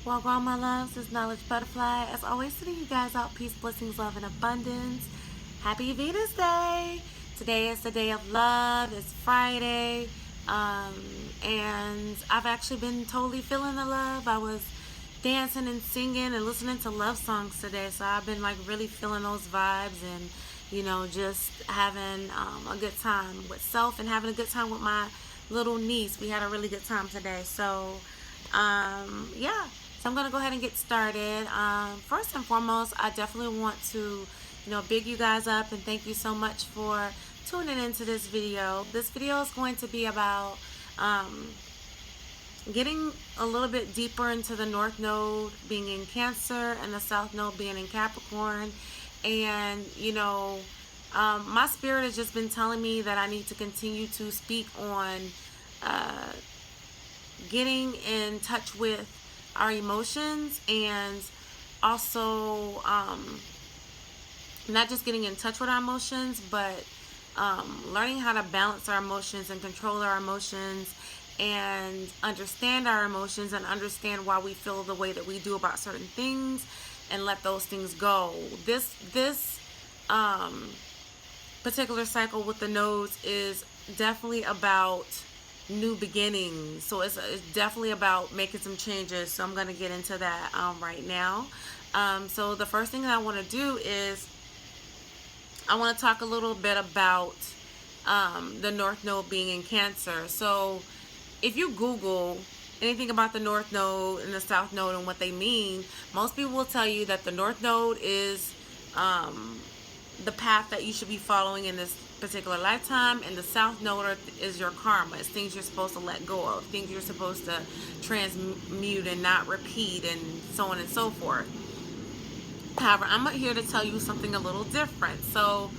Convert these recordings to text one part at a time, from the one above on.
Welcome, all my loves. It's Knowledge Butterfly. As always, sending you guys out peace, blessings, love, and abundance. Happy Venus Day. Today is the day of love. It's Friday. And I've actually been totally feeling the love. I was dancing and singing and listening to love songs today. So I've been like really feeling those vibes and, just having a good time with self and having a good time with my little niece. We had a really good time today. So, yeah. So I'm going to go ahead and get started. First and foremost, I definitely want to, big you guys up and thank you so much for tuning into this video. This video is going to be about getting a little bit deeper into the North Node being in Cancer and the South Node being in Capricorn. And, my spirit has just been telling me that I need to continue to speak on getting in touch with our emotions, and also not just getting in touch with our emotions, but learning how to balance our emotions and control our emotions and understand our emotions and understand why we feel the way that we do about certain things and let those things go. This particular cycle with the nodes is definitely about new beginnings. So it's definitely about making some changes. So I'm going to get into that right now. So the first thing that I want to do is I want to talk a little bit about the North Node being in Cancer. So if you Google anything about the North Node and the South Node and what they mean, most people will tell you that the North Node is the path that you should be following in this particular lifetime, and the South Node is your karma. It's things you're supposed to let go of, things you're supposed to transmute and not repeat, and so on and so forth. However, I'm here to tell you something a little different. So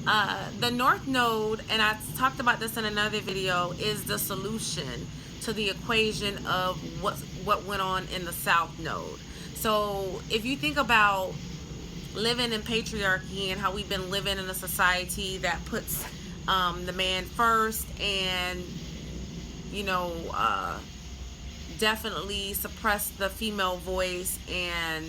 the North Node, and I talked about this in another video, is the solution to the equation of what went on in the South Node. So if you think about living in patriarchy and how we've been living in a society that puts the man first, and definitely suppress the female voice and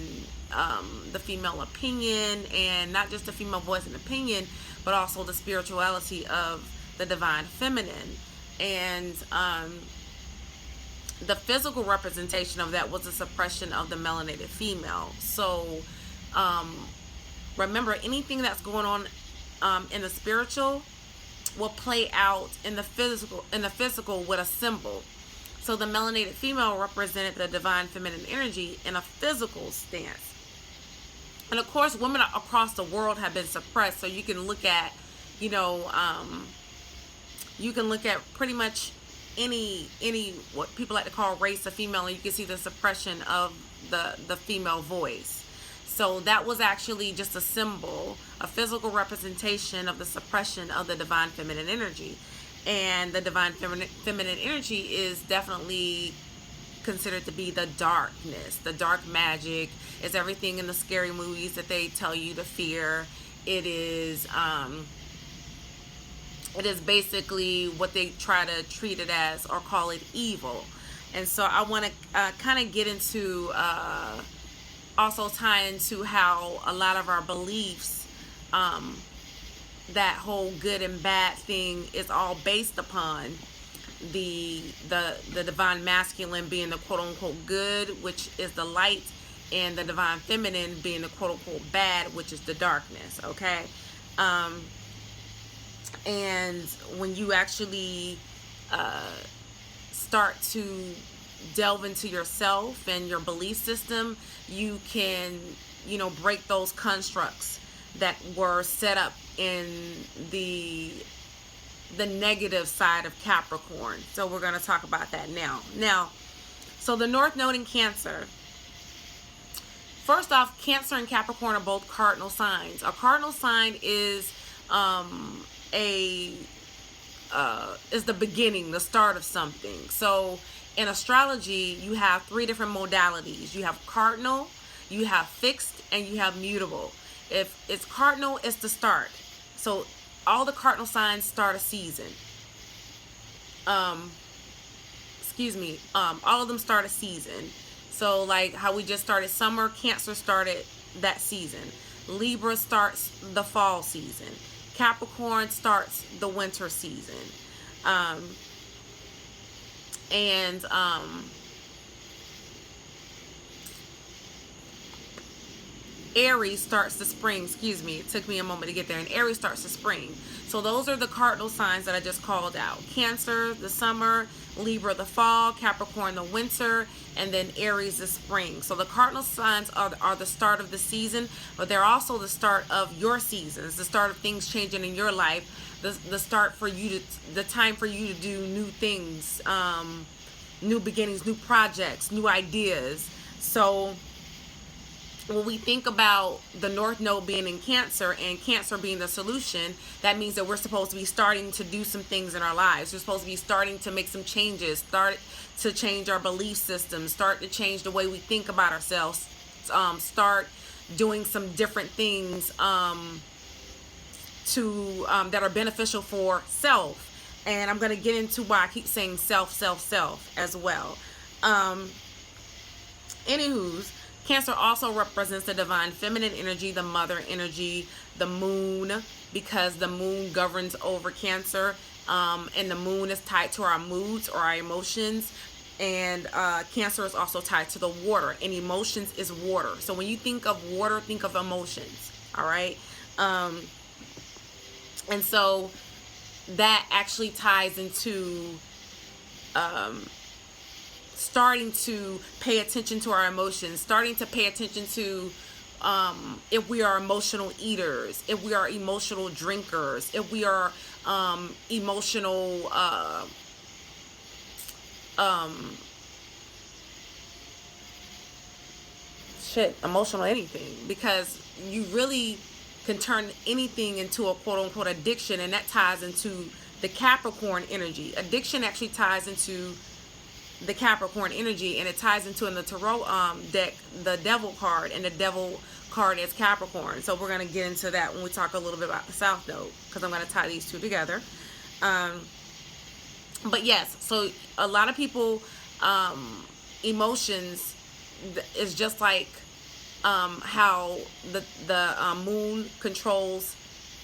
the female opinion, and not just the female voice and opinion, but also the spirituality of the divine feminine. And the physical representation of that was a suppression of the melanated female. So remember, anything that's going on in the spiritual will play out in the physical with a symbol. So the melanated female represented the divine feminine energy in a physical stance. And of course, women across the world have been suppressed. So you can look at, you can look at pretty much any what people like to call race of female, and you can see the suppression of the female voice. So that was actually just a symbol, a physical representation of the suppression of the divine feminine energy. And the divine feminine energy is definitely considered to be the darkness, the dark magic. It's everything in the scary movies that they tell you to fear. It is basically what they try to treat it as or call it evil. And so I want to kind of get into also tie into how a lot of our beliefs, that whole good and bad thing, is all based upon the divine masculine being the quote unquote good, which is the light, and the divine feminine being the quote unquote bad, which is the darkness. Okay. And when you actually start to delve into yourself and your belief system, you can break those constructs that were set up in the negative side of Capricorn. So we're going to talk about that now. So the North Node in Cancer, first off, Cancer and Capricorn are both cardinal signs. A cardinal sign is is the beginning, the start of something. So in astrology, you have three different modalities. You have cardinal, you have fixed, and you have mutable. If it's cardinal, it's the start. So all the cardinal signs start a season. All of them start a season. So like how we just started summer, Cancer started that season. Libra starts the fall season. Capricorn starts the winter season. Um, and Aries starts the spring. Excuse me, it took me a moment to get there. And Aries starts the spring. So those are the cardinal signs that I just called out. Cancer, the summer. Libra, the fall. Capricorn, the winter. And then Aries, the spring. So the cardinal signs are the start of the season, but they're also the start of your seasons, the start of things changing in your life, the start for you to, the time for you to do new things, new beginnings, new projects, new ideas. So when we think about the North Node being in Cancer and Cancer being the solution, that means that we're supposed to be starting to do some things in our lives. We're supposed to be starting to make some changes, start to change our belief systems, start to change the way we think about ourselves, start doing some different things that are beneficial for self. And I'm going to get into why I keep saying self as well. Anywho's, Cancer also represents the divine feminine energy, the mother energy, the moon, because the moon governs over Cancer, and the moon is tied to our moods or our emotions, and Cancer is also tied to the water, and emotions is water. So when you think of water, think of emotions, all right? And so that actually ties into starting to pay attention to our emotions, starting to pay attention to if we are emotional eaters, if we are emotional drinkers, if we are emotional emotional anything, because you really can turn anything into a quote-unquote addiction, and that ties into the Capricorn energy. Addiction actually ties into the Capricorn energy, and it ties into, in the tarot deck, the Devil card, and the Devil card is Capricorn. So we're going to get into that when we talk a little bit about the South Node, because I'm going to tie these two together. But yes, so a lot of people, emotions is just like how the moon controls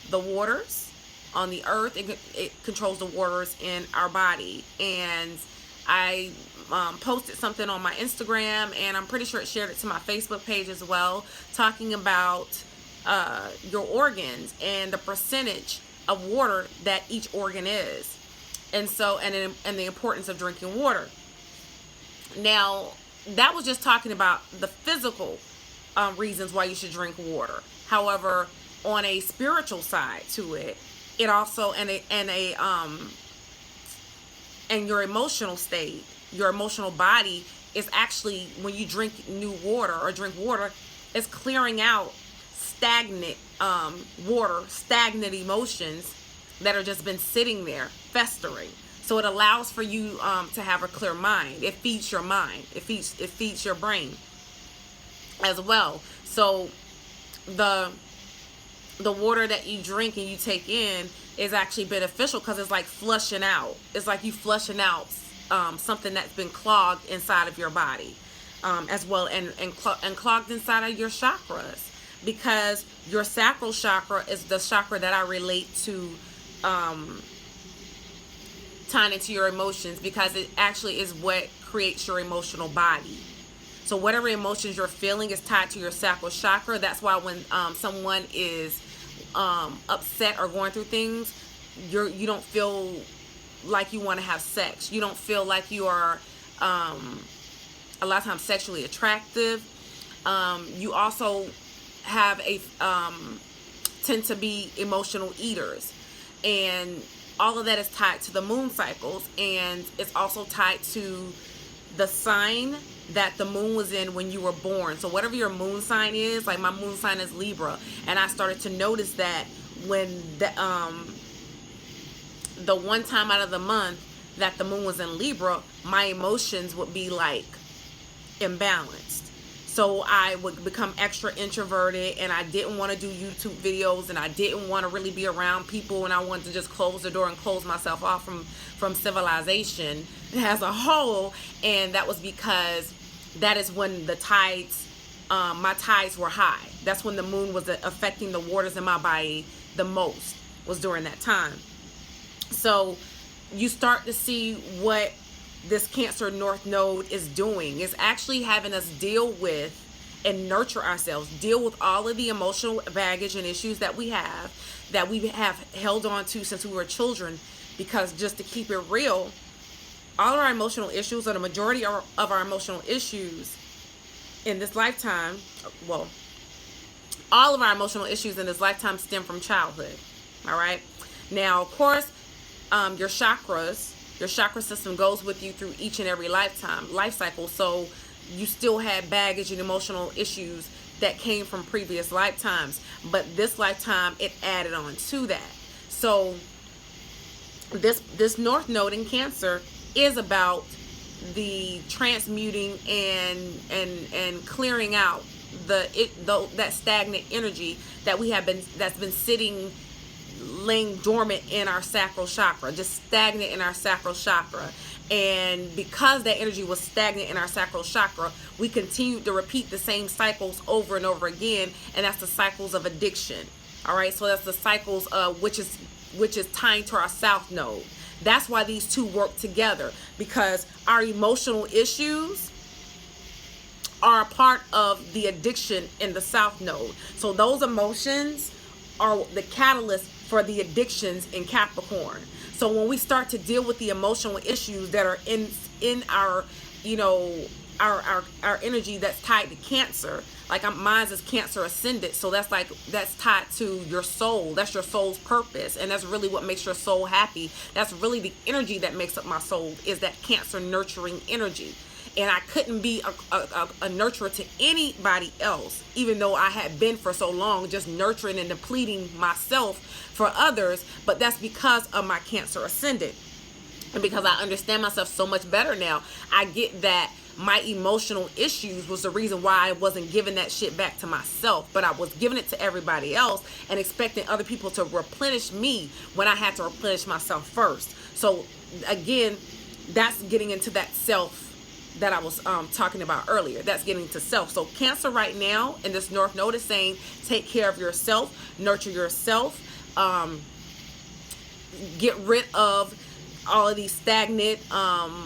the waters on the earth. It controls the waters in our body. And I posted something on my Instagram, and I'm pretty sure it shared it to my Facebook page as well, talking about your organs and the percentage of water that each organ is, and so and the importance of drinking water. Now, that was just talking about the physical reasons why you should drink water. However, on a spiritual side to it, it also and your emotional state, your emotional body is actually, when you drink new water or drink water, it's clearing out stagnant water, stagnant emotions that are just been sitting there festering. So it allows for you to have a clear mind. It feeds your mind. It feeds your brain as well. So the water that you drink and you take in is actually beneficial, because it's like flushing out. It's like you flushing out something that's been clogged inside of your body, as well, and clogged inside of your chakras, because your sacral chakra is the chakra that I relate to tying into your emotions, because it actually is what creates your emotional body. So whatever emotions you're feeling is tied to your sacral chakra. That's why when someone is upset or going through things, you don't feel like you want to have sex. You don't feel like you are a lot of times sexually attractive. You also have tend to be emotional eaters, and all of that is tied to the moon cycles, and it's also tied to the sign that the moon was in when you were born. So whatever your moon sign is, like my moon sign is Libra, and I started to notice that when the one time out of the month that the moon was in Libra, my emotions would be like imbalanced. So I would become extra introverted, and I didn't want to do YouTube videos, and I didn't want to really be around people, and I wanted to just close the door and close myself off from civilization as a whole. And that was because that is when the tides, my tides were high. That's when the moon was affecting the waters in my body the most, was during that time. So you start to see what this Cancer North Node is doing. It's actually having us deal with and nurture ourselves, deal with all of the emotional baggage and issues that we have held on to since we were children. Because just to keep it real, all of our emotional issues, or the majority of our emotional issues in this lifetime, well, all of our emotional issues in this lifetime stem from childhood. All right. Now, of course, your chakra system goes with you through each and every life cycle. So you still had baggage and emotional issues that came from previous lifetimes, but this lifetime it added on to that. So this North Node in Cancer is about the transmuting and clearing out that stagnant energy that's been sitting, laying dormant in our sacral chakra, just stagnant in our sacral chakra. And because that energy was stagnant in our sacral chakra, we continued to repeat the same cycles over and over again, and that's the cycles of addiction. All right, so that's the cycles which is tying to our South Node. That's why these two work together, because our emotional issues are a part of the addiction in the South Node. So those emotions are the catalyst for the addictions in Capricorn. So when we start to deal with the emotional issues that are in our, our energy that's tied to Cancer, like mine's is Cancer ascendant, so that's tied to your soul. That's your soul's purpose, and that's really what makes your soul happy. That's really the energy that makes up my soul, is that Cancer nurturing energy. And I couldn't be a nurturer to anybody else, even though I had been for so long just nurturing and depleting myself for others. But that's because of my Cancer ascendant, and because I understand myself so much better now. I get that my emotional issues was the reason why I wasn't giving that shit back to myself, but I was giving it to everybody else and expecting other people to replenish me when I had to replenish myself first. So again, that's getting into that self that I was talking about earlier. That's getting to self. So Cancer right now in this North Node is saying, take care of yourself, nurture yourself, get rid of all of these stagnant,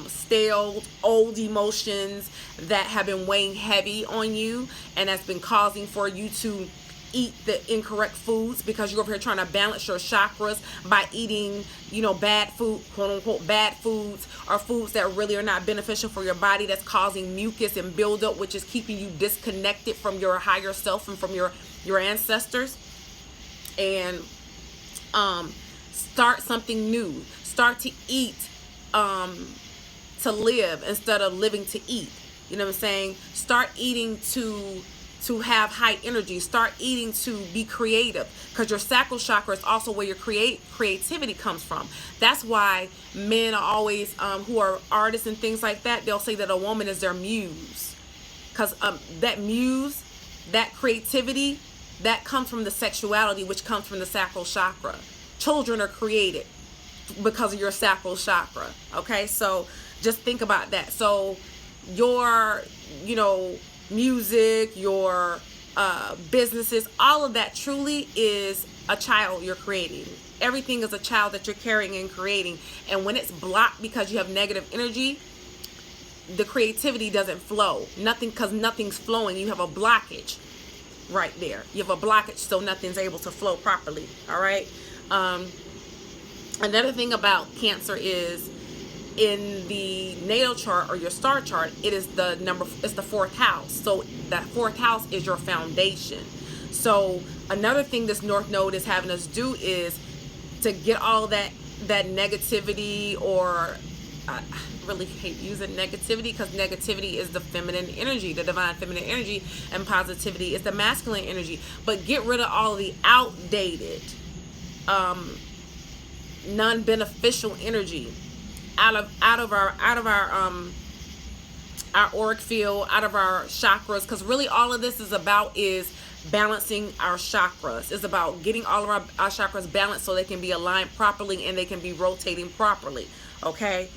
stale, old emotions that have been weighing heavy on you, and that's been causing for you to eat the incorrect foods, because you're over here trying to balance your chakras by eating, bad food, quote unquote bad foods, or foods that really are not beneficial for your body, that's causing mucus and buildup, which is keeping you disconnected from your higher self and from your ancestors. And start something new. Start to eat to live instead of living to eat. You know what I'm saying? Start eating to have high energy. Start eating to be creative, because your sacral chakra is also where your creativity comes from. That's why men are always who are artists and things like that, they'll say that a woman is their muse, because that muse, that creativity, that comes from the sexuality, which comes from the sacral chakra. Children are created because of your sacral chakra. Okay, so just think about that. So your music, your businesses, all of that truly is a child you're creating. Everything is a child that you're carrying and creating. And when it's blocked because you have negative energy, the creativity doesn't flow. Because nothing's flowing. You have a blockage right there. You have a blockage, so nothing's able to flow properly. All right. Another thing about Cancer is, in the natal chart or your star chart, it's the fourth house. So that fourth house is your foundation. So another thing this North Node is having us do is to get all that negativity, or I really hate using negativity, because negativity is the feminine energy, the divine feminine energy, and positivity is the masculine energy. But get rid of all of the outdated, non-beneficial energy out of our auric field, out of our chakras, because really all of this is about is balancing our chakras. It's about getting all of our chakras balanced so they can be aligned properly and they can be rotating properly. Okay,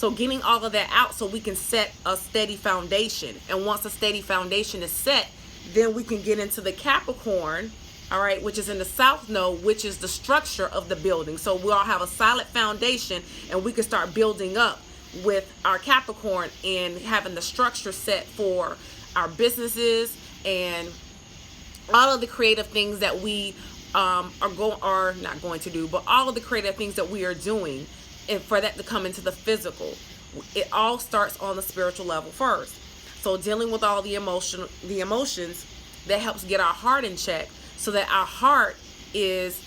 So getting all of that out so we can set a steady foundation. And once a steady foundation is set, then we can get into the Capricorn, all right, which is in the south node, which is the structure of the building. So we'll have a solid foundation, and we can start building up with our Capricorn and having the structure set for our businesses and all of the creative things that we are not going to do, but all of the creative things that we are doing, and for that to come into the physical. It all starts on the spiritual level first. So dealing with all the emotions, that helps get our heart in check, so that our heart is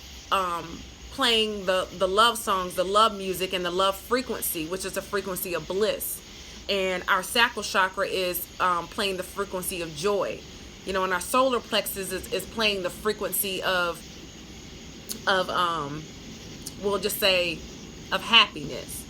playing the love songs, the love music, and the love frequency, which is the frequency of bliss. And our sacral chakra is playing the frequency of joy. And our solar plexus is playing the frequency of we'll just say of happiness.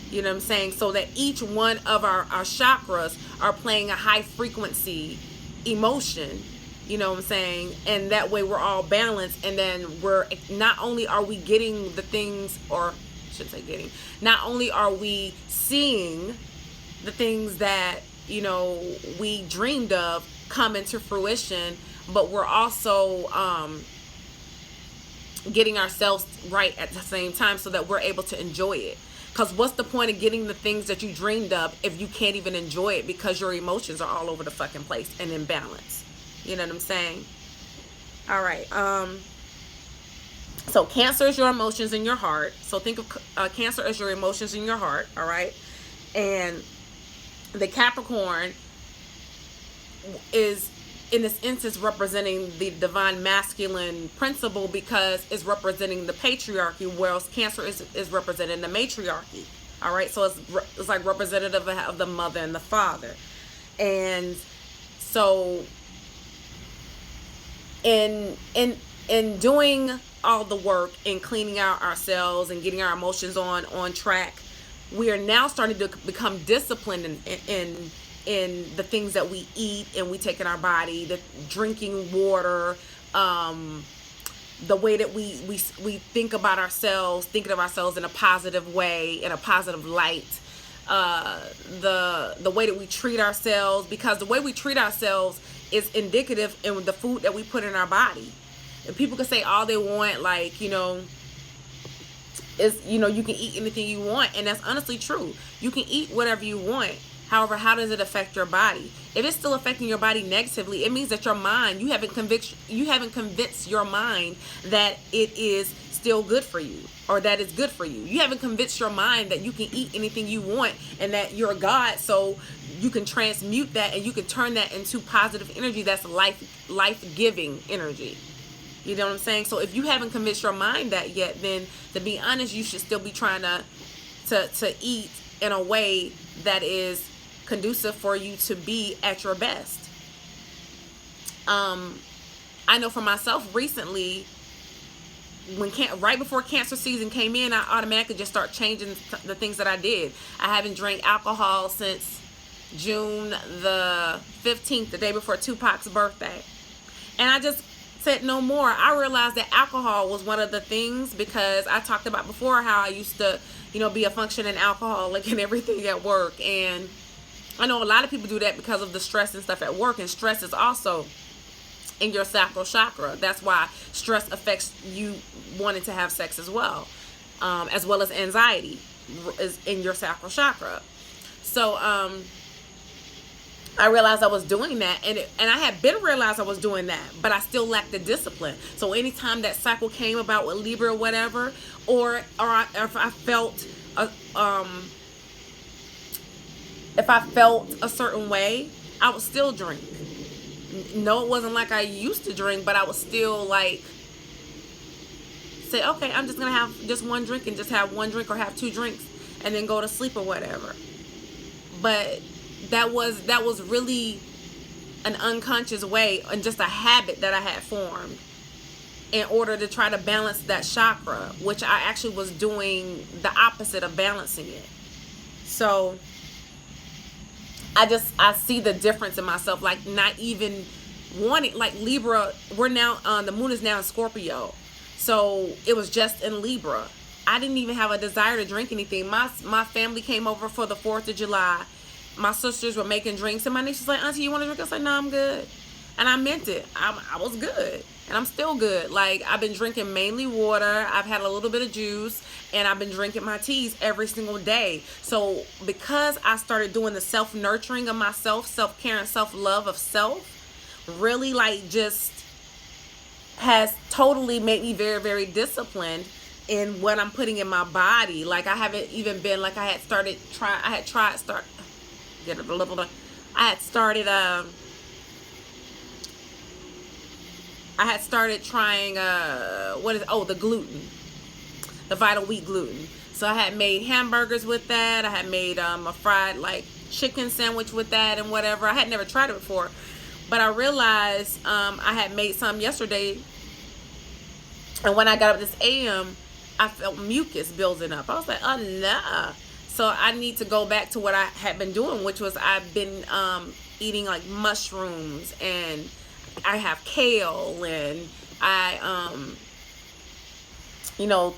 You know what I'm saying? So that each one of our chakras are playing a high frequency emotion. You know what I'm saying? And that way we're all balanced, and then we're not only are we getting the things, or I shouldn't say getting, not only are we seeing the things that we dreamed of come into fruition, but we're also getting ourselves right at the same time, so that we're able to enjoy it. Because what's the point of getting the things that you dreamed of if you can't even enjoy it, because your emotions are all over the fucking place and imbalance? You know what I'm saying? All right. So Cancer is your emotions in your heart. So think of Cancer as your emotions in your heart. All right. And the Capricorn is, in this instance, representing the divine masculine principle, because it's representing the patriarchy, whereas Cancer is representing the matriarchy. All right. So it's like representative of the mother and the father. And so in doing all the work and cleaning out ourselves and getting our emotions on track, we are now starting to become disciplined in the things that we eat and we take in our body, the drinking water, the way that we think about ourselves, thinking of ourselves in a positive way, in a positive light, the way that we treat ourselves, because the way we treat ourselves is indicative in the food that we put in our body. And people can say all they want, like, you can eat anything you want, and that's honestly true. You can eat whatever you want. However, how does it affect your body? If it's still affecting your body negatively, it means that your mind, you haven't convinced your mind that it is still good for you, or that it's good for you. You haven't convinced your mind that you can eat anything you want and that you're God, so you can transmute that and you can turn that into positive energy that's life-giving energy. You know what I'm saying? So if you haven't convinced your mind that yet, then to be honest, you should still be trying to eat in a way that is conducive for you to be at your best. I know for myself recently, right before Cancer season came in, I automatically just start changing the things that I did. I haven't drank alcohol since June the 15th, the day before Tupac's birthday. And I just said no more. I realized that alcohol was one of the things, because I talked about before how I used to, be a functioning alcoholic and everything at work. And I know a lot of people do that because of the stress and stuff at work. And stress is also in your sacral chakra. That's why stress affects you wanting to have sex as well as anxiety is in your sacral chakra. So I realized I was doing that, and I had been realized I was doing that, but I still lacked the discipline. So anytime that cycle came about with Libra or whatever, or if I felt a certain way, I would still drink. No, it wasn't like I used to drink, but I would still say, okay, I'm just gonna have just one drink, and just have one drink or have two drinks and then go to sleep or whatever. But that was really an unconscious way and just a habit that I had formed in order to try to balance that chakra, which I actually was doing the opposite of balancing it. So I see the difference in myself, like not even wanting, like Libra, we're now the moon is now in Scorpio, so it was just in Libra, I didn't even have a desire to drink anything. My family came over for the 4th of July. My sisters were making drinks, and my niece was like, Auntie, you want to drink? I was like, no, I'm good. And I meant it. I was good. And I'm still good. Like, I've been drinking mainly water. I've had a little bit of juice. And I've been drinking my teas every single day. So because I started doing the self-nurturing of myself, self-care and self-love of self, really like just has totally made me very, very disciplined in what I'm putting in my body. Like, I haven't even been, like, I had started trying the gluten, the vital wheat gluten. So I had made hamburgers with that. I had made a fried like chicken sandwich with that and whatever. I had never tried it before, but I realized I had made some yesterday, and when I got up this AM, I felt mucus building up. I was like, oh nah. So I need to go back to what I had been doing, which was I've been eating like mushrooms, and I have kale, and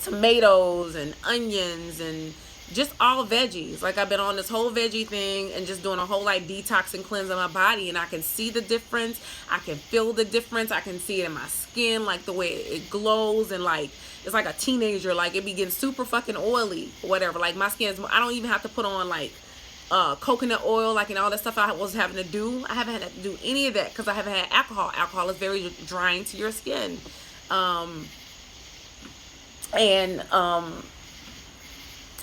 tomatoes and onions and just all veggies. Like, I've been on this whole veggie thing and just doing a whole like detox and cleanse of my body, and I can see the difference. I can feel the difference. I can see it in my skin, like the way it glows, and like it's like a teenager. Like, it be getting super fucking oily or whatever. Like, my skin is, I don't even have to put on like coconut oil, like, and all that stuff I was having to do. I haven't had to do any of that because I haven't had alcohol. Alcohol is very drying to your skin.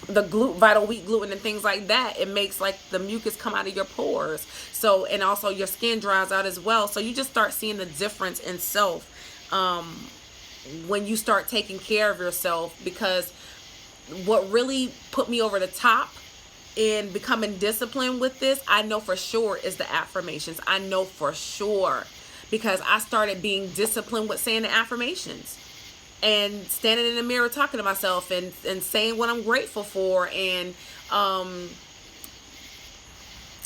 The vital wheat gluten and things like that, it makes like the mucus come out of your pores. So, and also your skin dries out as well. So you just start seeing the difference in self when you start taking care of yourself. Because what really put me over the top in becoming disciplined with this, I know for sure, is the affirmations. I know for sure, because I started being disciplined with saying the affirmations and standing in the mirror talking to myself and saying what I'm grateful for, and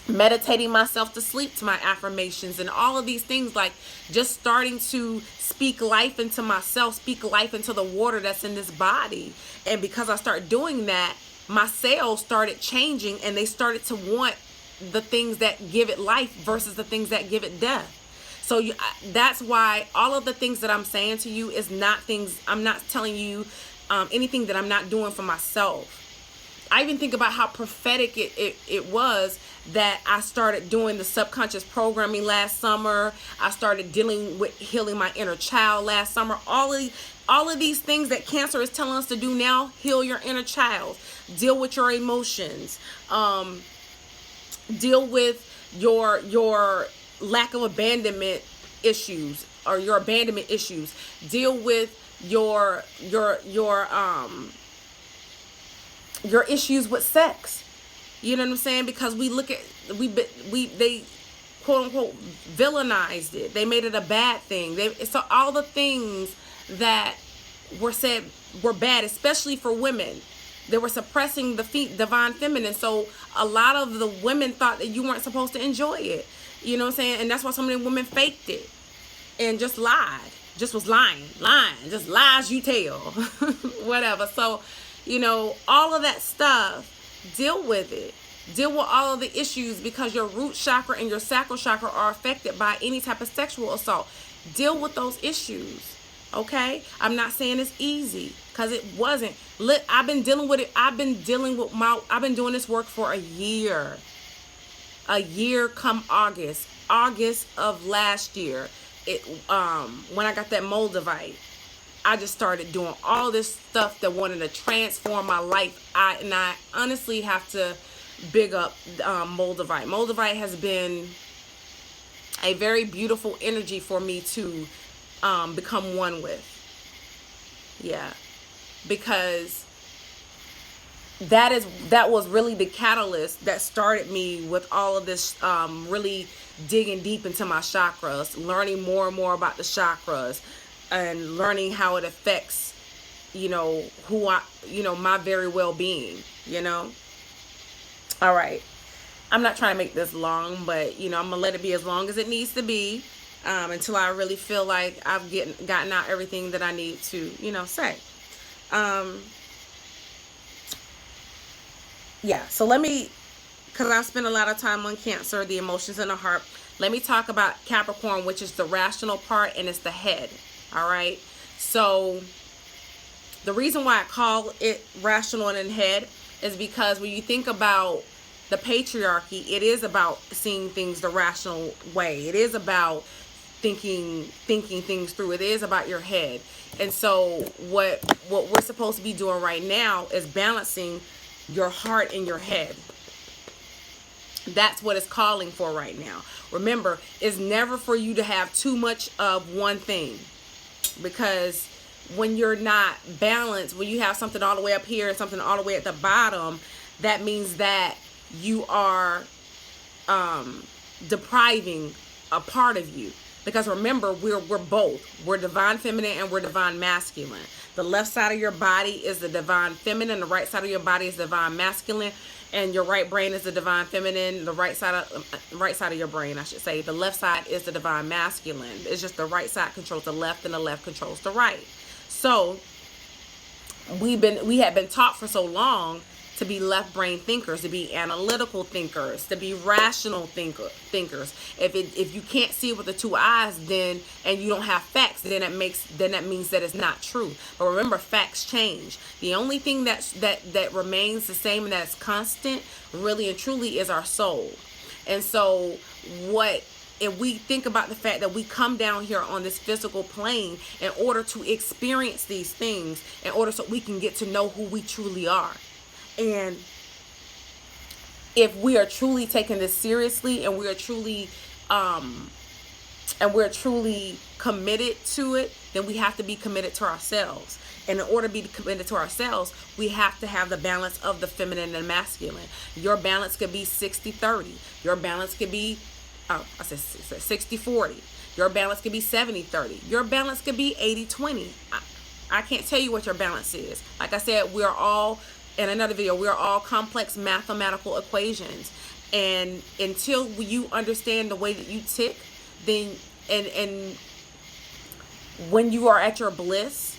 meditating myself to sleep to my affirmations, and all of these things. Like, just starting to speak life into myself, speak life into the water that's in this body. And because I started doing that, my cells started changing, and they started to want the things that give it life versus the things that give it death. So that's why all of the things that I'm saying to you is not things, I'm not telling you anything that I'm not doing for myself. I even think about how prophetic it was that I started doing the subconscious programming last summer. I started dealing with healing my inner child last summer. All of these things that cancer is telling us to do now: heal your inner child, deal with your emotions, deal with your lack of abandonment issues, or your abandonment issues, deal with your issues with sex. You know what I'm saying? Because they quote unquote villainized it. They made it a bad thing. So all the things that were said were bad, especially for women. They were suppressing the divine feminine. So a lot of the women thought that you weren't supposed to enjoy it. You know what I'm saying? And that's why so many women faked it and just lied. Just was lying. Just lies you tell. Whatever. So, all of that stuff, deal with it. Deal with all of the issues, because your root chakra and your sacral chakra are affected by any type of sexual assault. Deal with those issues. Okay? I'm not saying it's easy, because it wasn't. I've been dealing with it. I've been doing this work for a year. A year come August of last year. When I got that Moldavite, I just started doing all this stuff that wanted to transform my life. I honestly have to big up Moldavite. Moldavite has been a very beautiful energy for me to become one with. Yeah, because that was really the catalyst that started me with all of this, really digging deep into my chakras, learning more and more about the chakras, and learning how it affects, my very well-being, All right. I'm not trying to make this long, but, I'm going to let it be as long as it needs to be, until I really feel like I've gotten out everything that I need to, say. yeah, so let me, because I've spent a lot of time on Cancer, the emotions in the heart. Let me talk about Capricorn, which is the rational part, and it's the head. All right. So the reason why I call it rational and head is because when you think about the patriarchy, it is about seeing things the rational way. It is about thinking things through. It is about your head. And so what we're supposed to be doing right now is balancing your heart and your head. That's what it's calling for right now. Remember, it's never for you to have too much of one thing, because when you're not balanced, when you have something all the way up here and something all the way at the bottom, that means that you are depriving a part of you. Because remember, we're both. We're divine feminine and we're divine masculine. The left side of your body is the divine feminine. The right side of your body is divine masculine. And your right brain is the divine feminine. The right side of your brain, I should say. The left side is the divine masculine. It's just the right side controls the left and the left controls the right. So we have been taught for so long to be left brain thinkers, to be analytical thinkers, to be rational thinkers. If you can't see it with the two eyes, then, and you don't have facts, then that means that it's not true. But remember, facts change. The only thing that remains the same and that's constant, really and truly, is our soul. And so if we think about the fact that we come down here on this physical plane in order to experience these things, in order so we can get to know who we truly are. And if we are truly taking this seriously, and we're truly committed to it, then we have to be committed to ourselves. And in order to be committed to ourselves, we have to have the balance of the feminine and masculine. Your balance could be 60-30. Your balance could be 60-40. Your balance could be 70-30. Your balance could be 80-20. I can't tell you what your balance is. Like I said, we are all, in another video, we are all complex mathematical equations. And until you understand the way that you tick, then, and when you are at your bliss,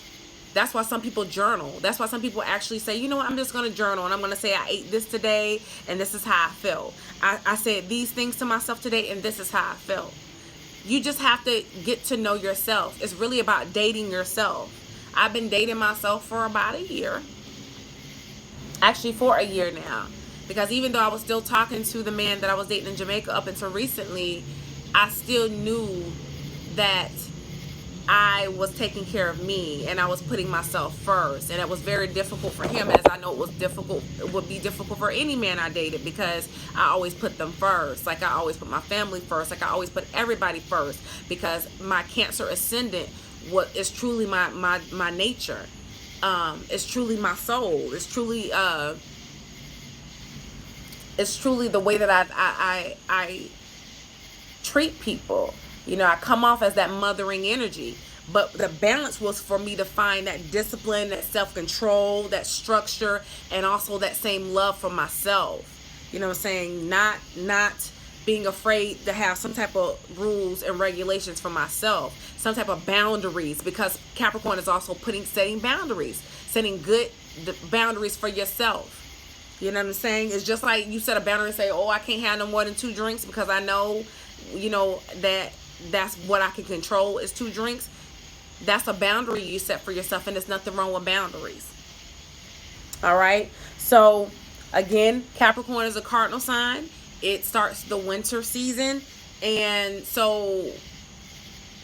that's why some people journal. That's why some people actually say, you know what, I'm just going to journal, and I'm going to say I ate this today, and this is how I felt. I said these things to myself today, and this is how I felt. You just have to get to know yourself. It's really about dating yourself. I've been dating myself for about a year. Actually, for a year now. Because even though I was still talking to the man that I was dating in Jamaica up until recently, I still knew that I was taking care of me and I was putting myself first. And it was very difficult for him, as I know it would be difficult for any man I dated, because I always put them first. Like I always put my family first. Like I always put everybody first, because my Cancer ascendant is truly my nature. It's truly my soul. It's truly the way that I treat people. You know, I come off as that mothering energy, but the balance was for me to find that discipline, that self-control, that structure, and also that same love for myself. You know what I'm saying? Not being afraid to have some type of rules and regulations for myself, some type of boundaries, because Capricorn is also setting boundaries, setting good boundaries for yourself. You know what I'm saying? It's just like you set a boundary and say, oh, I can't have no more than 2 drinks because I know, you know, that's what I can control is 2 drinks. That's a boundary you set for yourself, and there's nothing wrong with boundaries. All right. So again, Capricorn is a cardinal sign. It starts the winter season. And so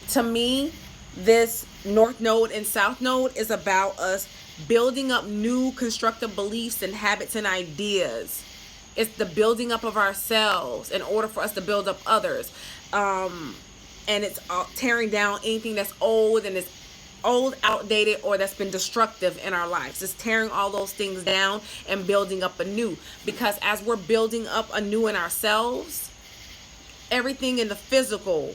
to me, this North Node and South Node is about us building up new constructive beliefs and habits and ideas. It's the building up of ourselves in order for us to build up others. And it's tearing down anything that's old and is old, outdated, or that's been destructive in our lives. It's tearing all those things down and building up anew. Because as we're building up anew in ourselves, everything in the physical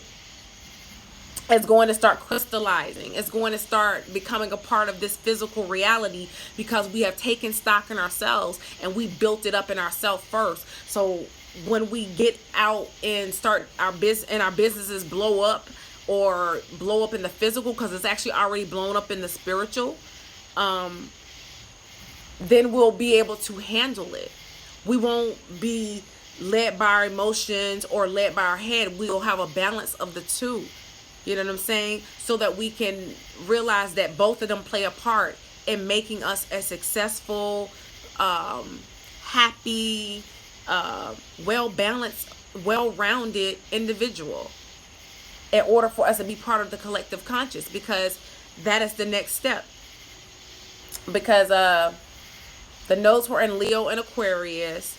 is going to start crystallizing. It's going to start becoming a part of this physical reality, because we have taken stock in ourselves and we built it up in ourselves first. So when we get out and start our business and our businesses blow up, or blow up in the physical, because it's actually already blown up in the spiritual, then we'll be able to handle it. We won't be led by our emotions or led by our head. We'll have a balance of the two. You know what I'm saying? So that we can realize that both of them play a part in making us a successful, happy, well-balanced, well-rounded individual, in order for us to be part of the collective conscious, because that is the next step. Because the nodes were in Leo and Aquarius,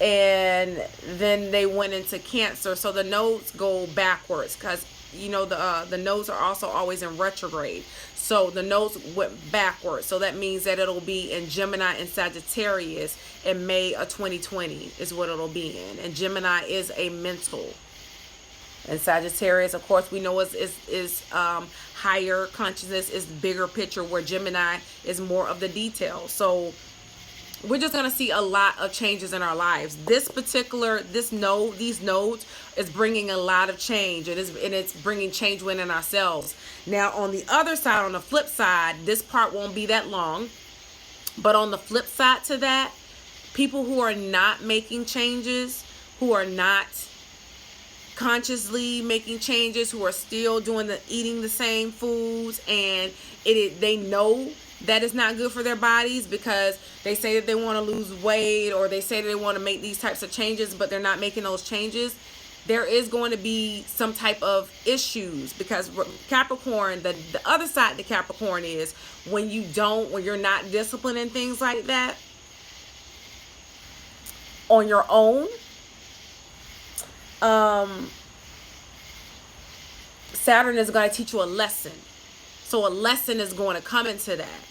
and then they went into Cancer. So the nodes go backwards, because the nodes are also always in retrograde. So the nodes went backwards. So that means that it'll be in Gemini and Sagittarius in May of 2020 is what it'll be in. And Gemini is a mental. And Sagittarius, of course, we know is higher consciousness, is bigger picture, where Gemini is more of the detail. So we're just going to see a lot of changes in our lives. These nodes is bringing a lot of change. And it's bringing change within ourselves. Now, on the other side, on the flip side, this part won't be that long. But on the flip side to that, people who are not making changes, who are not consciously making changes, who are still eating the same foods, and they know that is not good for their bodies, because they say that they want to lose weight, or they say that they want to make these types of changes, but they're not making those changes. There is going to be some type of issues, because Capricorn, the other side to Capricorn is when you're not disciplined and things like that on your own. Saturn is going to teach you a lesson. So a lesson is going to come into that.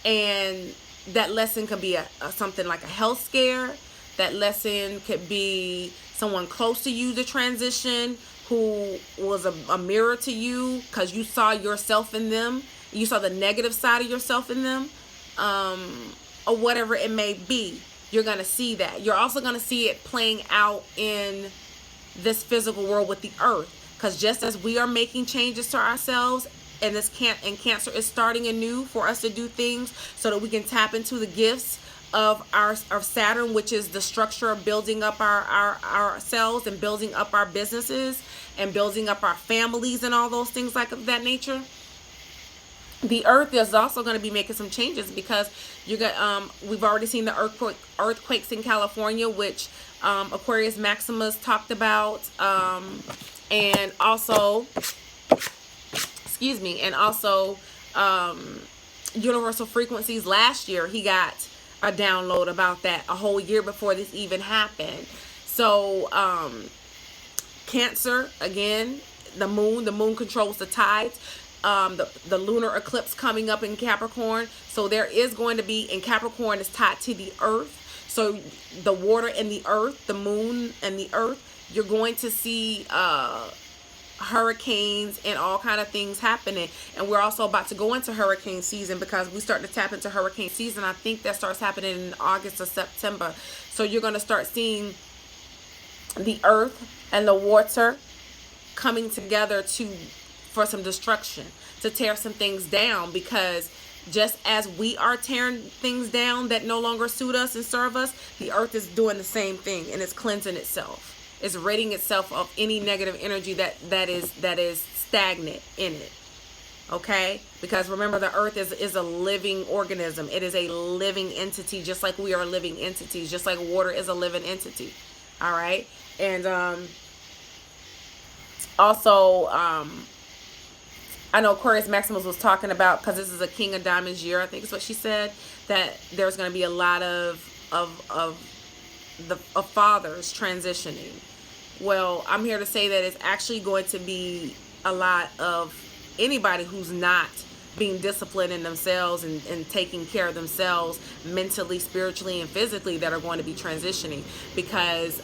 And that lesson could be something like a health scare. That lesson could be someone close to you to transition, who was a mirror to you, because you saw yourself in them. You saw the negative side of yourself in them, or whatever it may be. You're going to see that. You're also going to see it playing out in this physical world with the earth. Because just as we are making changes to ourselves, and Cancer is starting anew for us to do things so that we can tap into the gifts of Saturn, which is the structure of building up ourselves and building up our businesses and building up our families and all those things like of that nature. The earth is also going to be making some changes, because we've already seen the earthquakes in California, which Aquarius Maximus talked about, and also Universal Frequencies. Last year he got a download about that a whole year before this even happened. So Cancer, again, the moon controls the tides. The lunar eclipse coming up in Capricorn. So there is going to be, and Capricorn is tied to the earth. So the water and the earth, the moon and the earth, you're going to see hurricanes and all kind of things happening. And we're also about to go into hurricane season, because we start to tap into hurricane season. I think that starts happening in August or September. So you're going to start seeing the earth and the water coming together for some destruction, to tear some things down, because just as we are tearing things down that no longer suit us and serve us, the earth is doing the same thing, and it's cleansing itself. It's ridding itself of any negative energy that is stagnant in it. Okay? Because remember, the earth is a living organism. It is a living entity, just like we are living entities, just like water is a living entity. All right? And also, I know Aquarius Maximus was talking about, because this is a King of Diamonds year, I think is what she said, that there's going to be a lot of fathers transitioning. Well, I'm here to say that it's actually going to be a lot of anybody who's not being disciplined in themselves and taking care of themselves mentally, spiritually, and physically, that are going to be transitioning, because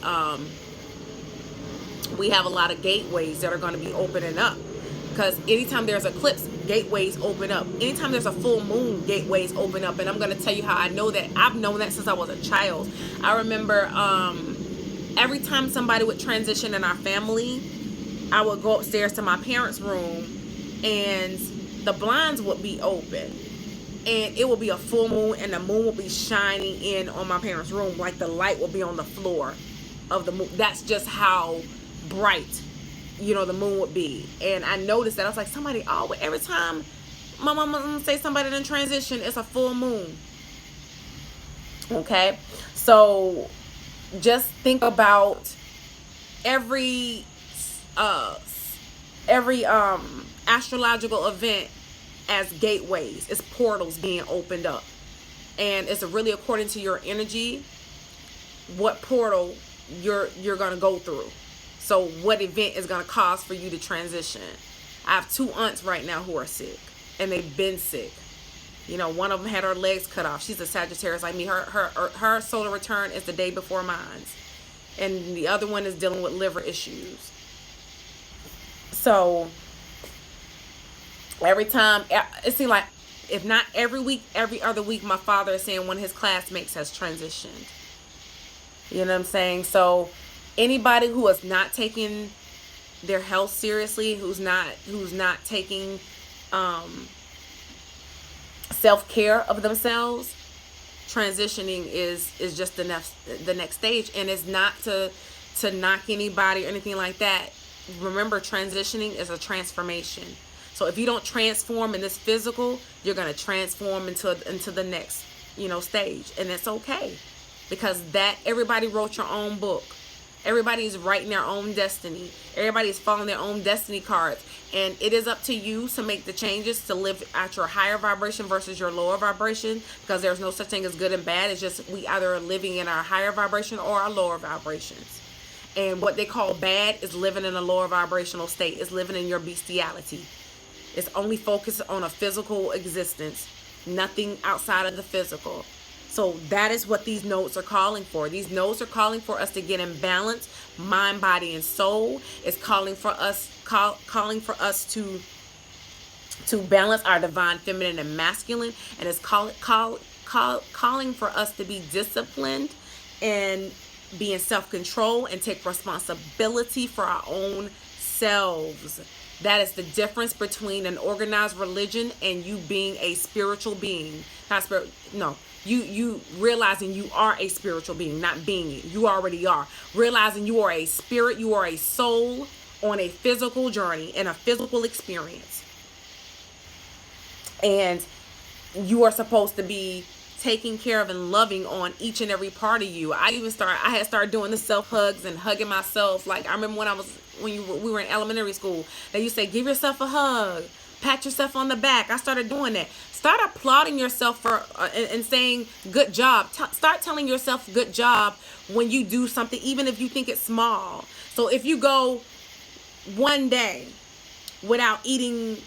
we have a lot of gateways that are going to be opening up. Because anytime there's an eclipse, gateways open up. Anytime there's a full moon, gateways open up. And I'm going to tell you how I know that. I've known that since I was a child. I remember every time somebody would transition in our family, I would go upstairs to my parents' room, and the blinds would be open. and it will be a full moon, and the moon will be shining in on my parents' room, like the light will be on the floor of the moon. That's just how bright, the moon would be. And I noticed that. I was like, somebody, every time my mama say somebody in transition, it's a full moon. Okay, so just think about every astrological event as gateways. It's portals being opened up, and it's really according to your energy what portal you're gonna go through. So what event is gonna cause for you to transition. I have 2 aunts right now who are sick, and they've been sick. One of them had her legs cut off. She's a Sagittarius like me. Her solar return is the day before mine, and the other one is dealing with liver issues. So every time, it seems like, if not every week, every other week, my father is saying one of his classmates has transitioned. You know what I'm saying? So anybody who is not taking their health seriously, who's not taking self-care of themselves, transitioning is just the next stage. And it's not to knock anybody or anything like that. Remember, transitioning is a transformation. So if you don't transform in this physical, you're going to transform into the next stage, and it's okay, because that everybody wrote your own book. Everybody's writing their own destiny. Everybody's following their own destiny cards. And it is up to you to make the changes to live at your higher vibration versus your lower vibration, because there's no such thing as good and bad. It's just we either are living in our higher vibration or our lower vibrations. And what they call bad is living in a lower vibrational state. It's living in your bestiality. It's only focused on a physical existence, nothing outside of the physical. So that is what these notes are calling for. These notes are calling for us to get in balance, mind, body, and soul. It's calling for us to balance our divine feminine and masculine, and it's calling for us to be disciplined and be in self-control and take responsibility for our own selves. That is the difference between an organized religion and you being a spiritual being. You realizing you are a spiritual being, not being it. You already are. Realizing you are a spirit, you are a soul on a physical journey and a physical experience. And you are supposed to be taking care of and loving on each and every part of you. I had started doing the self hugs and hugging myself. Like, I remember we were in elementary school, they used to say, give yourself a hug, pat yourself on the back. I started doing that. Start applauding yourself for and saying good job. Start telling yourself good job when you do something, even if you think it's small. So if you go one day without eating,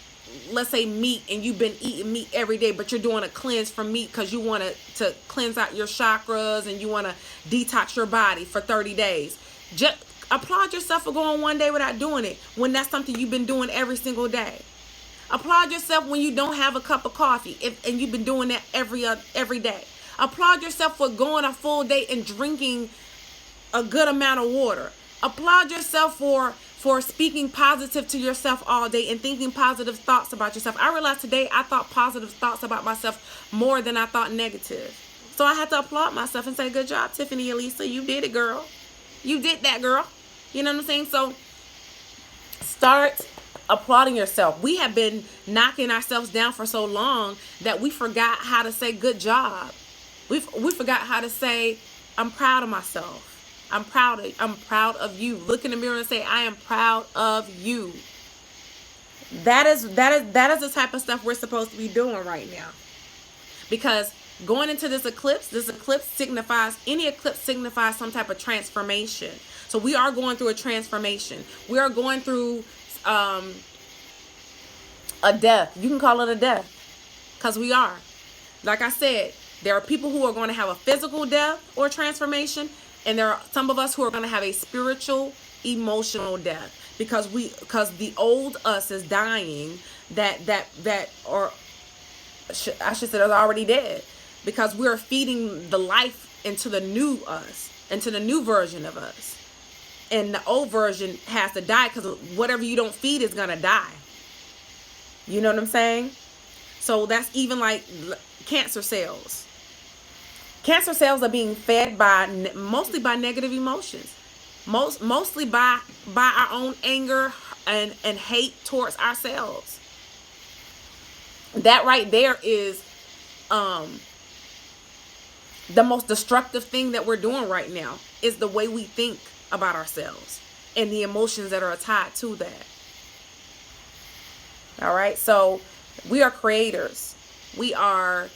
let's say, meat, and you've been eating meat every day, but you're doing a cleanse from meat because you want to cleanse out your chakras and you want to detox your body for 30 days. Just applaud yourself for going one day without doing it, when that's something you've been doing every single day. Applaud yourself when you don't have a cup of coffee and you've been doing that every day. Applaud yourself for going a full day and drinking a good amount of water. Applaud yourself for speaking positive to yourself all day and thinking positive thoughts about yourself. I realized today I thought positive thoughts about myself more than I thought negative. So I had to applaud myself and say, good job, Tiffany Elisa. You did it, girl. You did that, girl. You know what I'm saying? So start applauding yourself. We have been knocking ourselves down for so long that we forgot how to say good job. We forgot how to say, I'm proud of myself. I'm proud of you. Look in the mirror and say, I am proud of you. That is the type of stuff we're supposed to be doing right now. Because going into this eclipse signifies some type of transformation. So we are going through a transformation. We are going through a death. You can call it a death, because we are. Like I said, there are people who are going to have a physical death or transformation, and there are some of us who are going to have a spiritual, emotional death, because the old us is dying, or I should say, that's already dead, because we're feeding the life into the new us, into the new version of us. And the old version has to die, because whatever you don't feed is going to die. You know what I'm saying? So that's even like cancer cells. Cancer cells are being fed by mostly by negative emotions, mostly by our own anger and hate towards ourselves. That right there is the most destructive thing that we're doing right now, is the way we think about ourselves and the emotions that are tied to that. All right, so we are creators, we are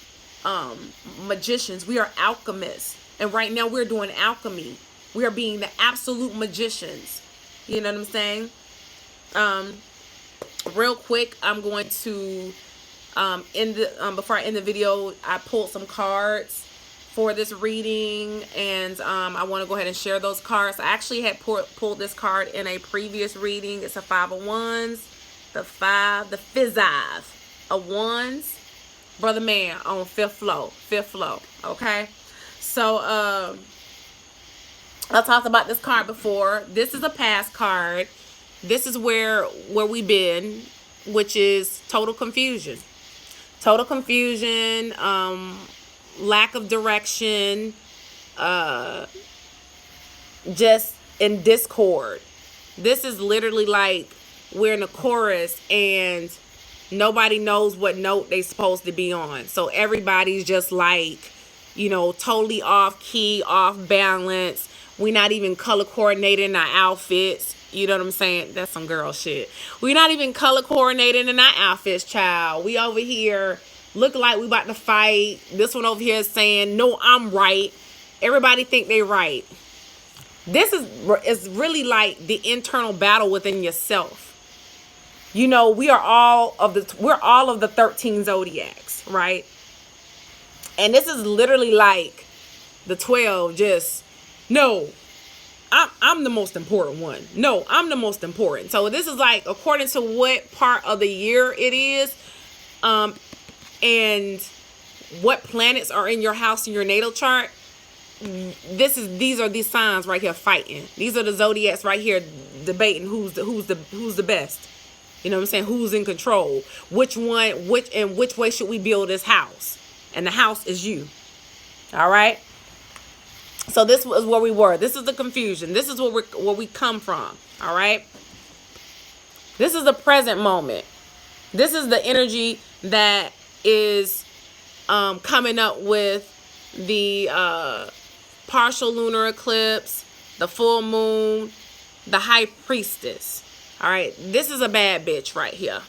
magicians, we are alchemists, and right now we're doing alchemy. We are being the absolute magicians. You know what I'm saying? Real quick, I'm going to before I end the video, I pulled some cards for this reading, and I want to go ahead and share those cards. I actually had pulled this card in a previous reading. It's a 5 of Wands, the Fizzive of Wands, brother man on fifth flow. Okay, so I talked about this card before. This is a past card. This is where we've been, which is total confusion. Total confusion, lack of direction, just in discord. This is literally like we're in a chorus and nobody knows what note they're supposed to be on. So everybody's just like, you know, totally off key, off balance. We're not even color coordinated in our outfits. You know what I'm saying? That's some girl shit. We're not even color coordinated in our outfits, child. We over here look like we about to fight. This one over here is saying, no, I'm right. Everybody think they right. This is really like the internal battle within yourself. You know, we're all of the 13 zodiacs, right? And this is literally like the 12 just, no, I'm the most important one. No, I'm the most important. So this is like according to what part of the year it is, and what planets are in your house in your natal chart. These are these signs right here fighting. These are the zodiacs right here debating who's the best. You know what I'm saying? Who's in control? Which way should we build this house? And the house is you. All right. So this was where we were. This is the confusion. This is where we come from. All right. This is the present moment. This is the energy that is coming up with the partial lunar eclipse, the full moon, the high priestess. All right. This is a bad bitch right here.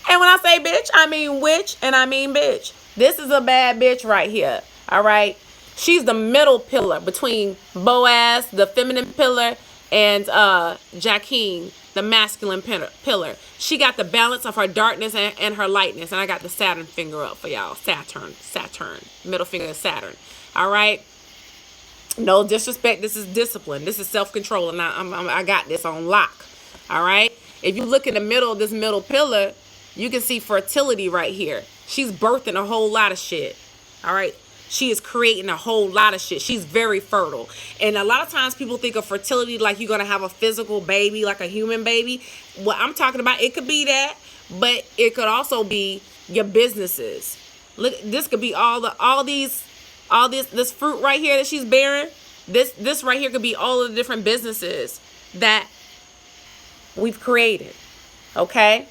And when I say bitch, I mean witch and I mean bitch. This is a bad bitch right here. All right. She's the middle pillar between Boaz, the feminine pillar, and Jacqueline, the masculine pillar. She got the balance of her darkness and her lightness. And I got the Saturn finger up for y'all. Saturn. Middle finger of Saturn. All right. No disrespect. This is discipline. This is self-control. And I got this on lock. All right. If you look in the middle of this middle pillar, you can see fertility right here. She's birthing a whole lot of shit. All right. She is creating a whole lot of shit. She's very fertile. And a lot of times people think of fertility like you're going to have a physical baby, like a human baby. What I'm talking about, it could be that, but it could also be your businesses. Look, this could be this fruit right here that she's bearing. This right here could be all of the different businesses that we've created. Okay?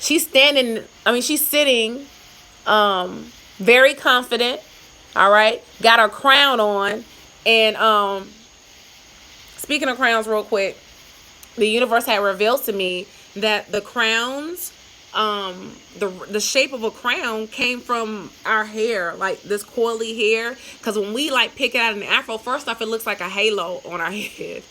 She's sitting very confident. All right, got her crown on. And speaking of crowns real quick, the universe had revealed to me that the crowns, the shape of a crown came from our hair, like this coily hair. Because when we like pick it out in the afro, first off, it looks like a halo on our head.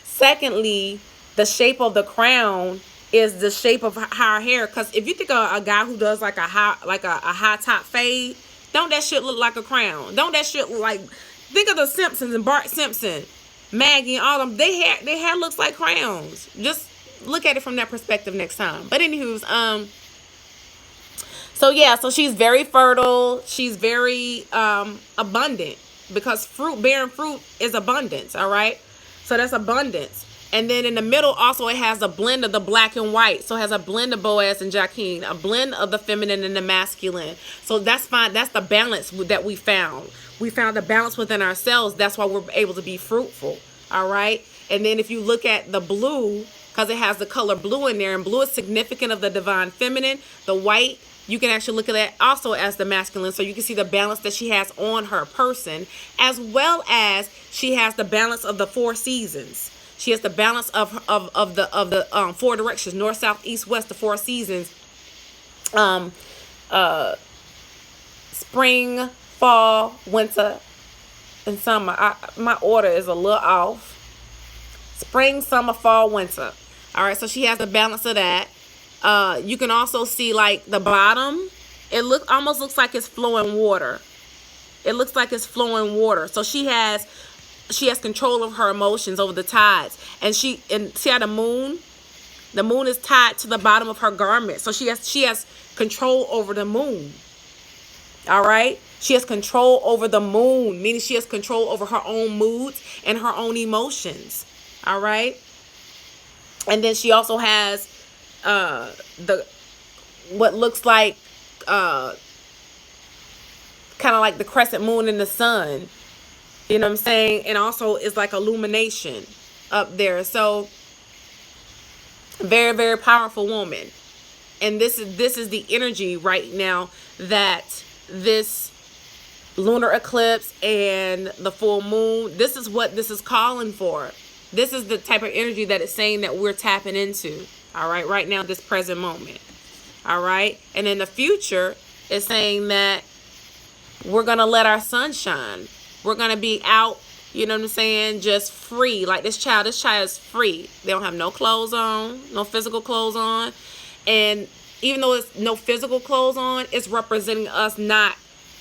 Secondly, the shape of the crown is the shape of our hair. Because if you think of a guy who does like a high top fade, don't that shit look like a crown? Don't that shit look like, think of the Simpsons and Bart Simpson, Maggie and all them. Their hair looks like crowns. Just look at it from that perspective next time. But anywho's, so she's very fertile. She's very abundant, because bearing fruit is abundance. All right. So that's abundance. And then in the middle also it has a blend of the black and white. So it has a blend of Boaz and Jachin, a blend of the feminine and the masculine. So that's fine. That's the balance that we found. We found the balance within ourselves. That's why we're able to be fruitful. All right. And then if you look at the blue, because it has the color blue in there, and blue is significant of the divine feminine. The white, you can actually look at that also as the masculine. So you can see the balance that she has on her person, as well as she has the balance of the 4 seasons. She has the balance of the 4 directions: north, south, east, west, the 4 seasons. Spring, fall, winter, and summer. My order is a little off. Spring, summer, fall, winter. All right, so she has the balance of that. You can also see like the bottom. It almost looks like it's flowing water. It looks like it's flowing water. So she has control of her emotions over the tides. And see how the moon is tied to the bottom of her garment. So she has control over the moon. All right? She has control over the moon, meaning she has control over her own moods and her own emotions. All right? And then she also has what looks like kind of like the crescent moon and the sun. You know what I'm saying? And also it's like illumination up there. So very, very powerful woman. And this is the energy right now that this lunar eclipse and the full moon, this is what this is calling for. This is the type of energy that it's saying that we're tapping into. All right, right now, this present moment. All right. And in the future, it's saying that we're going to let our sun shine. We're going to be out, you know what I'm saying, just free. Like this child is free. They don't have no clothes on, no physical clothes on. And even though it's no physical clothes on, it's representing us not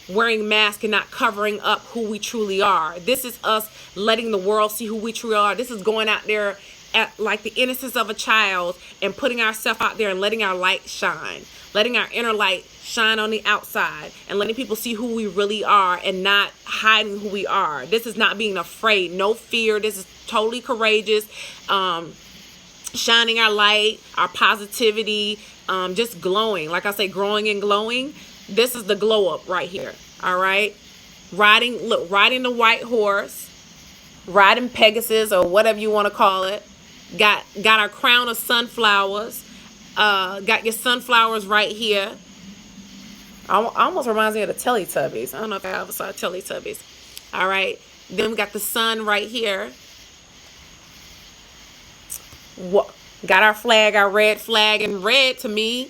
wearing masks and not covering up who we truly are. This is us letting the world see who we truly are. This is going out there at like the innocence of a child and putting ourselves out there and letting our light shine, letting our inner light shine on the outside and letting people see who we really are and not hiding who we are. This is not being afraid, no fear. This is totally courageous. Shining our light, our positivity, just glowing. Like I say, growing and glowing. This is the glow up right here. All right. Riding the white horse, riding Pegasus or whatever you want to call it. Got our crown of sunflowers. Got your sunflowers right here. Almost reminds me of the Teletubbies. I don't know if I ever saw Teletubbies. All right. Then we got the sun right here. Got our flag, our red flag, and red to me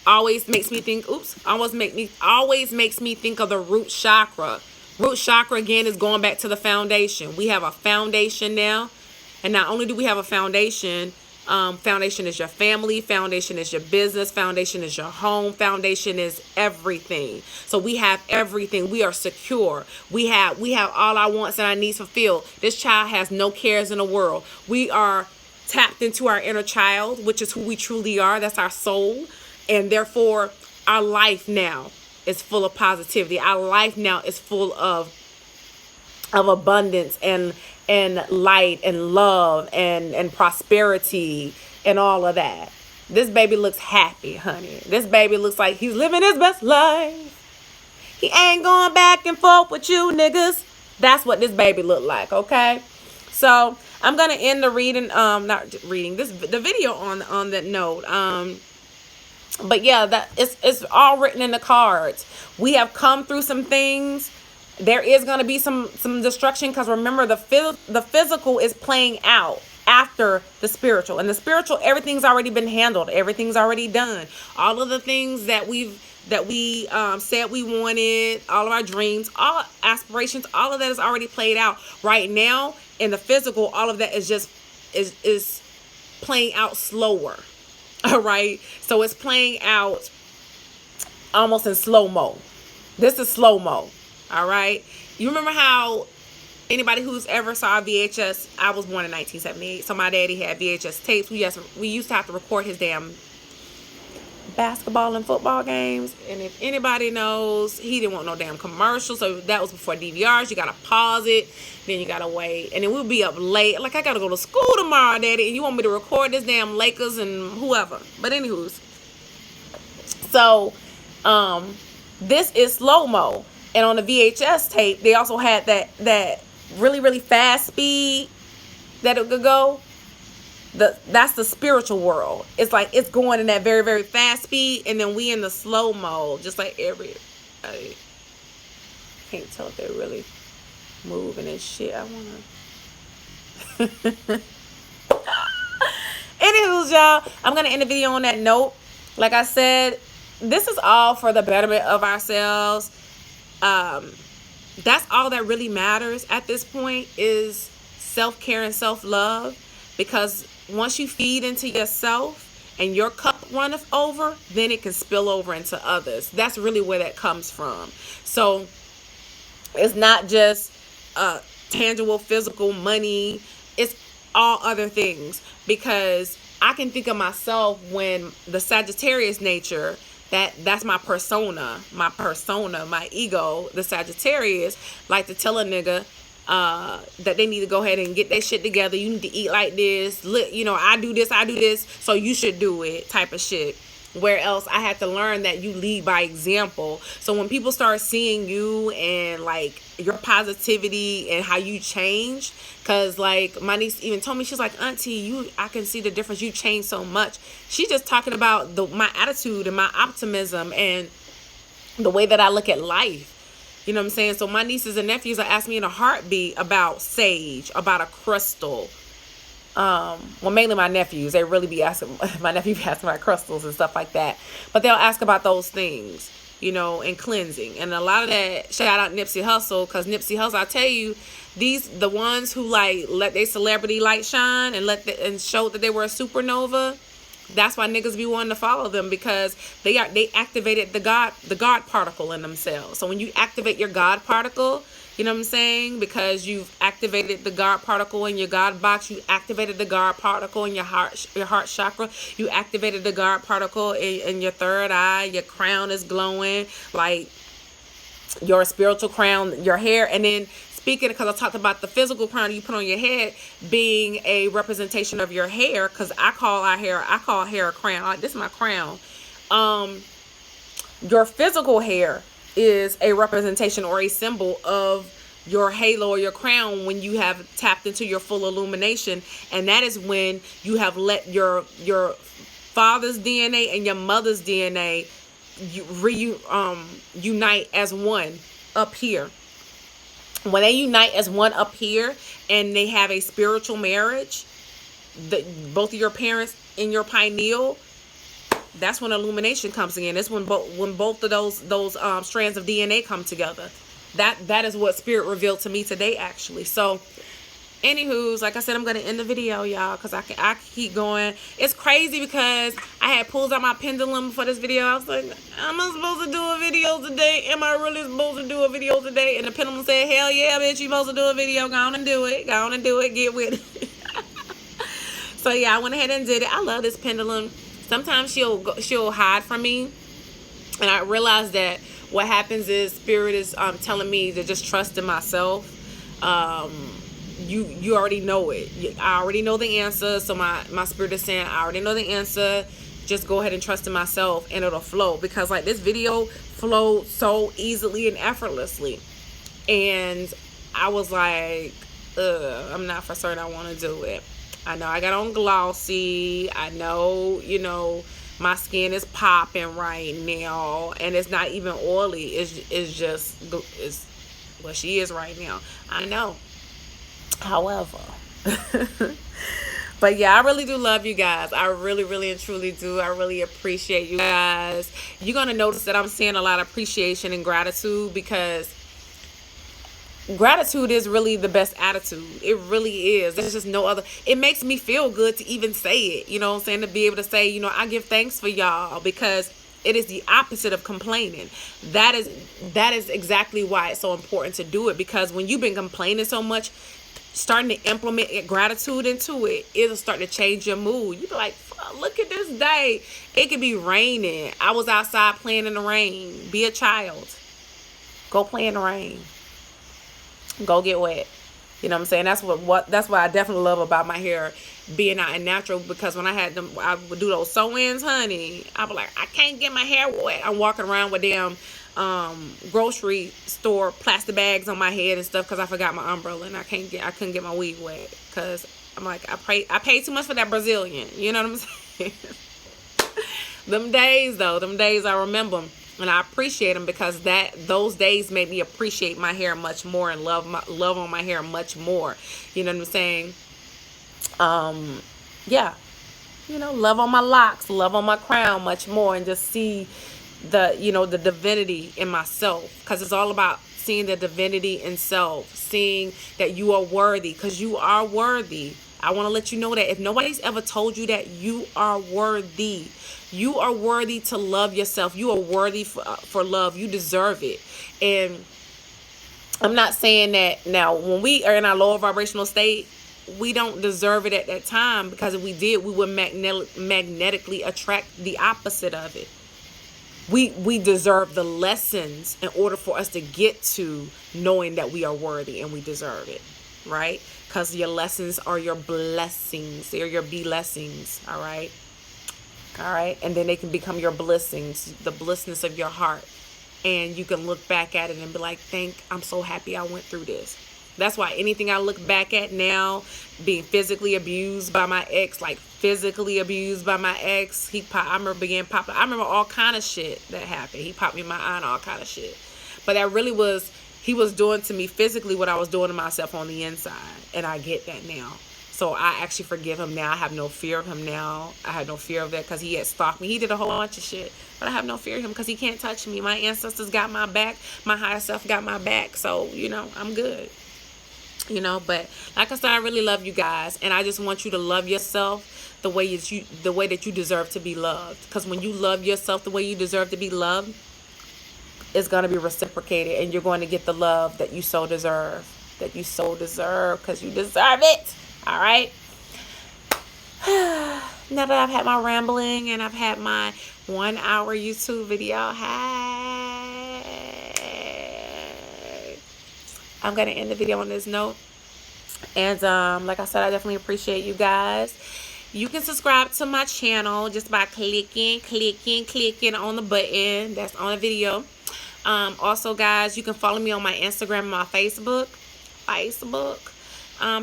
always makes me think, always makes me think of the root chakra. Root chakra, again, is going back to the foundation. We have a foundation now. And not only do we have a foundation, foundation is your family, foundation is your business, foundation is your home, foundation is everything. So we have everything. We are secure. We have all our wants and our needs fulfilled. This child has no cares in the world. We are tapped into our inner child, which is who we truly are. That's our soul. And therefore, our life now is full of positivity. Our life now is full of abundance and light and love and prosperity and all of that. This baby looks happy, honey. This baby looks like he's living his best life. He ain't going back and forth with you niggas. That's what this baby look like, okay? So I'm gonna end the the video on that note. But yeah, it's all written in the cards. We have come through some things. There is going to be some destruction, because remember, the physical is playing out after the spiritual. And the spiritual, everything's already been handled. Everything's already done. All of the things that we said we wanted, all of our dreams, all aspirations, all of that is already played out. Right now, in the physical, all of that is just is playing out slower. All right. So it's playing out almost in slow-mo. This is slow-mo. All right. You remember how anybody who's ever saw VHS, I was born in 1978. So my daddy had VHS tapes. We used to have to record his damn basketball and football games. And if anybody knows, he didn't want no damn commercials. So that was before DVRs. You gotta pause it, then you gotta wait, and then we'll be up late. Like, I gotta go to school tomorrow, Daddy, and you want me to record this damn Lakers and whoever. But anywho's, so this is slow-mo. And on the VHS tape, they also had that really, really fast speed that it could go. That's the spiritual world. It's like it's going in that very, very fast speed, and then we in the slow-mo, just like I can't tell if they're really moving and shit. I wanna Anywho, y'all, I'm gonna end the video on that note. Like I said, this is all for the betterment of ourselves. That's all that really matters at this point, is self-care and self-love. Because once you feed into yourself and your cup runneth over, then it can spill over into others. That's really where that comes from. So it's not just tangible, physical money. It's all other things. Because I can think of myself when the Sagittarius nature, that's my persona, my ego, the Sagittarius, like to tell a nigga that they need to go ahead and get their shit together. You need to eat like this. You know, I do this, so you should do it, type of shit. Where else I had to learn that you lead by example. So when people start seeing you and like your positivity and how you change, because like my niece even told me, she's like, Auntie, I can see the difference. You changed so much. She's just talking about my attitude and my optimism and the way that I look at life. You know what I'm saying? So my nieces and nephews are asking me in a heartbeat about sage, about a crystal. Well, mainly my nephews. They really be asking, my nephew be asking about crystals and stuff like that. But they'll ask about those things, you know, and cleansing. And a lot of that, shout out Nipsey Hussle, because Nipsey Hussle, I tell you, the ones who like let their celebrity light shine and showed that they were a supernova. That's why niggas be wanting to follow them, because they activated the God particle in themselves. So when you activate your God particle, you know what I'm saying? Because you've activated the God particle in your God box. You activated the God particle in your heart chakra. You activated the God particle in your third eye. Your crown is glowing, like your spiritual crown, your hair. And then speaking, because I talked about the physical crown you put on your head being a representation of your hair, because I call hair a crown. Like, this is my crown. Your physical hair is a representation or a symbol of your halo or your crown when you have tapped into your full illumination. And that is when you have let your father's DNA and your mother's DNA unite as one up here. When they unite as one up here and they have a spiritual marriage, both of your parents in your pineal, that's when illumination comes in. It's when both of those strands of DNA come together. That is what Spirit revealed to me today, actually. So, anywho's, like I said, I'm gonna end the video, y'all, because I keep going. It's crazy because I had pulled out my pendulum for this video. I was like, am I supposed to do a video today? Am I really supposed to do a video today? And the pendulum said, hell yeah, bitch, you supposed to do a video. Go on and do it. Go on and do it. Get with it. So yeah, I went ahead and did it. I love this pendulum. Sometimes she'll hide from me, and I realize that what happens is Spirit is telling me to just trust in myself. You already know it. I already know the answer. So my Spirit is saying, I already know the answer. Just go ahead and trust in myself, and it'll flow. Because like this video flowed so easily and effortlessly, and I was like, I'm not for certain I want to do it. I know I got on glossy. I know, you know, my skin is popping right now, and it's not even oily. It's what she is right now. I know. However, but yeah, I really do love you guys. I really, really and truly do. I really appreciate you guys. You're going to notice that I'm saying a lot of appreciation and gratitude, because gratitude is really the best attitude. It really is. There's just no other. It makes me feel good to even say it. You know what I'm saying? To be able to say, you know, I give thanks for y'all, because it is the opposite of complaining. That is exactly why it's so important to do it, because when you've been complaining so much, starting to implement gratitude into it, it'll start to change your mood. You be like, look at this day. It could be raining. I was outside playing in the rain. Be a child. Go play in the rain. Go get wet. You know what I'm saying? That's what I definitely love about my hair being out and natural, because when I would do those sew-ins, honey, I be like, I can't get my hair wet. I'm walking around with damn grocery store plastic bags on my head and stuff because I forgot my umbrella, and I couldn't get my weave wet because I'm like, I paid too much for that Brazilian. You know what I'm saying? Them days I remember them. And I appreciate them because those days made me appreciate my hair much more and love on my hair much more. You know what I'm saying? Yeah. You know, love on my locks, love on my crown much more, and just see the divinity in myself, because it's all about seeing the divinity in self, seeing that you are worthy, because you are worthy. I want to let you know that if nobody's ever told you that, you are worthy. You are worthy to love yourself. You are worthy for love. You deserve it. And I'm not saying that now when we are in our lower vibrational state, we don't deserve it at that time, because if we did, we would magnetically attract the opposite of it. We deserve the lessons in order for us to get to knowing that we are worthy and we deserve it, right? Because your lessons are your blessings. They're your blessings, all right? All right? And then they can become your blissings, the blissness of your heart. And you can look back at it and be like, I'm so happy I went through this. That's why anything I look back at now, being physically abused by my ex, I remember being popped. I remember all kind of shit that happened. He popped me in my eye and all kind of shit. But that really was, he was doing to me physically what I was doing to myself on the inside. And I get that now. So I actually forgive him now. I have no fear of him now. I had no fear of that because he had stalked me. He did a whole bunch of shit. But I have no fear of him because he can't touch me. My ancestors got my back. My higher self got my back. So, I'm good. But like I said, I really love you guys. And I just want you to love yourself the way that you deserve to be loved. Because when you love yourself the way you deserve to be loved, it's going to be reciprocated. And you're going to get the love that you so deserve. Because you deserve it. All right. Now that I've had my rambling and I've had my 1 hour YouTube video, I'm going to end the video on this note. And like I said, I definitely appreciate you guys. You can subscribe to my channel just by clicking on the button that's on the video. Also, guys, you can follow me on my Instagram and my Facebook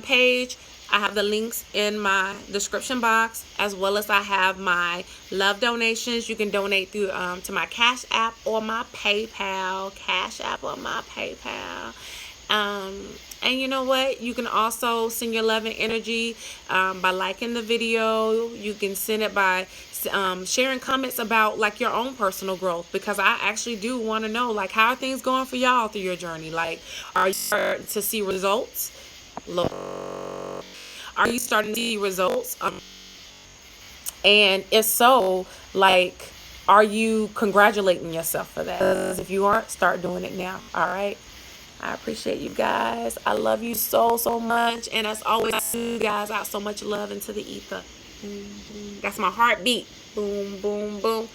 page. I have the links in my description box, as well as I have my love donations. You can donate through to my Cash App or my PayPal. And you know what? You can also send your love and energy by liking the video. You can send it by sharing comments about like your own personal growth, because I actually do want to know, like, how are things going for y'all through your journey? Like, are you starting to see results? Are you starting to see results? And if so, like, are you congratulating yourself for that? 'Cause if you aren't, start doing it now. All right. I appreciate you guys. I love you so much. And as always, I send you guys out so much love into the ether. That's my heartbeat. Boom, boom, boom.